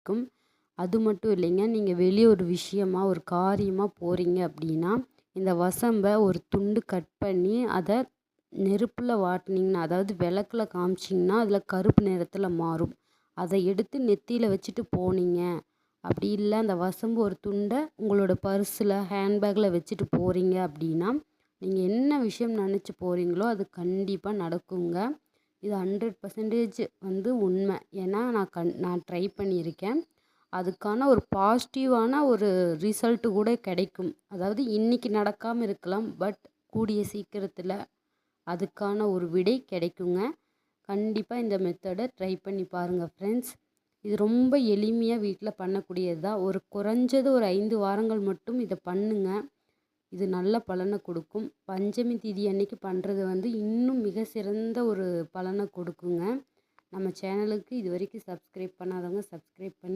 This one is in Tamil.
கிடைக்கும். அது மட்டும் இல்லைங்க, நீங்கள் வெளியே ஒரு விஷயமா ஒரு காரியமாக போகிறீங்க அப்படின்னா இந்த வசம்பை ஒரு துண்டு கட் பண்ணி அதை நெருப்பில் வாட்டினீங்கன்னா, அதாவது விளக்கில் காமிச்சிங்கன்னா அதில் கருப்பு நிறத்தில் மாறும். அதை எடுத்து நெத்தியில் வச்சுட்டு போனீங்க, அப்படி இல்லை அந்த வசம்பு ஒரு துண்டை உங்களோட பர்ஸில் ஹேண்ட்பேக்கில் வச்சுட்டு போகிறீங்க அப்படின்னா நீங்கள் என்ன விஷயம் நினச்சி போகிறீங்களோ அது கண்டிப்பாக நடக்குங்க. இது 100% வந்து உண்மை. ஏன்னா நான் ட்ரை பண்ணியிருக்கேன். அதுக்கான ஒரு பாசிட்டிவான ஒரு ரிசல்ட்டு கூட கிடைக்கும். அதாவது இன்றைக்கி நடக்காமல் இருக்கலாம், பட் கூடிய சீக்கிரத்தில் அதுக்கான ஒரு விடை கிடைக்குங்க. கண்டிப்பாக இந்த மெத்தடை ட்ரை பண்ணி பாருங்கள் ஃப்ரெண்ட்ஸ். இது ரொம்ப எளிமையாக வீட்டில் பண்ணக்கூடியது தான். குறைஞ்சது ஒரு 5 வாரங்கள் மட்டும் இதை பண்ணுங்க. இது நல்ல பலனை கொடுக்கும். பஞ்சமி திதி அன்னைக்கு பண்ணுறது வந்து இன்னும் மிக சிறந்த ஒரு பலனை கொடுக்குங்க. நம்ம சேனலுக்கு இது வரைக்கும் சப்ஸ்கிரைப் பண்ணாதவங்க சப்ஸ்கிரைப் பண்ணி